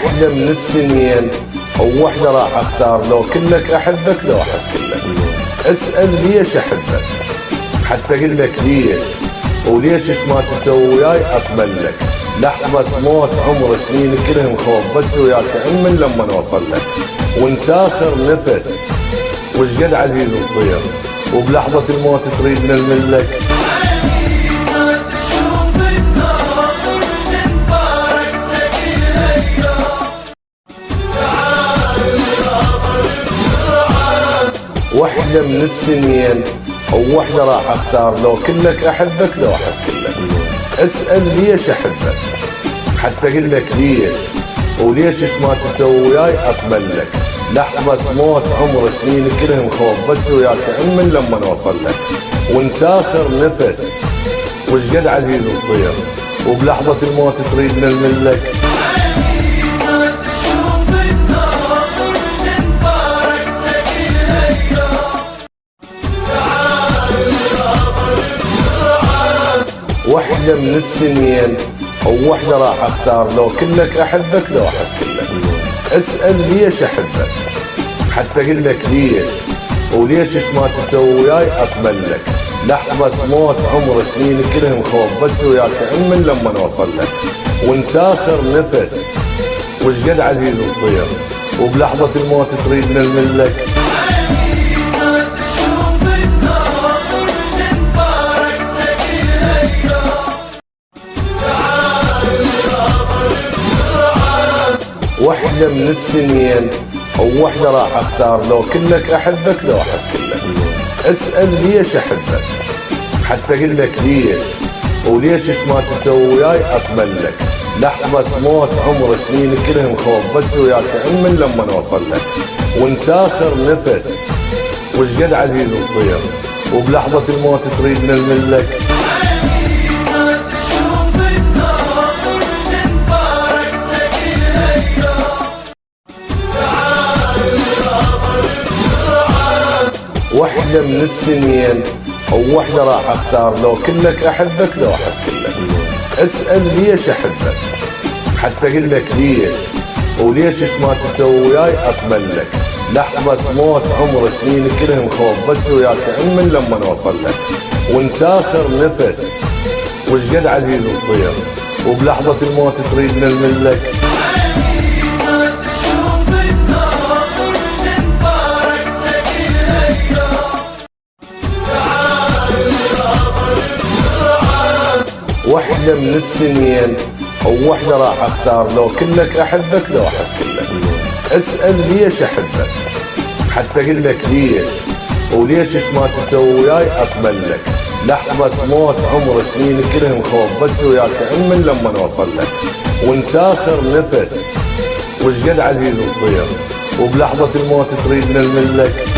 واحدة من الثنين او وحدة راح اختار، لو كلك احبك لو احب كلك. اسأل ليش احبك حتى اقول لك ليش، وليش ايش ما تسوي وياي اقبل لك. لحظة موت عمر سنين كلهم خوف، بس وياك امن لما نوصل لك. وانت اخر نفس وش قد عزيز تصير، وبلحظة الموت تريد نلمن لك. واحدة من الثنين او وحدة راح اختار، لو كلك احبك لو احب كلك. اسأل ليش احبك حتى اقول لك ليش، وليش ايش ما تسوي وياي اقبل لك. لحظة موت عمر سنين كلهم خوف، بس وياك امن لما نوصل لك. وانت اخر نفس وش قد عزيز تصير، وبلحظة الموت تريد نلمن لك. واحدة من الثنين او وحدة راح اختار، لو كلك احبك لو احب كلك. اسأل ليش احبك حتى اقول لك ليش، وليش ايش ما تسوي وياي اقبل لك. لحظة موت عمر سنين كلهم خوف، بس وياك امن لما نوصل لك. وانت اخر نفس وش قد عزيز تصير، وبلحظة الموت تريد نلمن لك. واحدة من الثنين او وحدة راح اختار، لو كلك احبك لو احب كلك. اسأل ليش احبك حتى اقول لك ليش، وليش ايش ما تسوي وياي اقبل لك. لحظة موت عمر سنين كلهم خوف، بس وياك امن لما نوصل لك. وانت اخر نفس وش قد عزيز تصير، وبلحظة الموت تريد نلمن لك. واحدة من الثنين او وحدة راح اختار، لو كلك احبك لو احب كلك. اسأل ليش احبك حتى اقول لك ليش، وليش ايش ما تسوي وياي اقبل لك. لحظة موت عمر سنين كلهم خوف، بس وياك امن لما نوصل لك. وانت اخر نفس وش قد عزيز تصير، وبلحظة الموت تريد نلمن لك. واحدة من الثنين او وحدة راح اختار، لو كلك احبك لو احب كلك. اسأل ليش احبك حتى اقول لك ليش، وليش ايش ما تسوي وياي اقبل لك. لحظة موت عمر سنين كلهم خوف، بس وياك امن لما نوصل لك. وانت اخر نفس وش قد عزيز تصير، وبلحظة الموت تريد نلمن لك.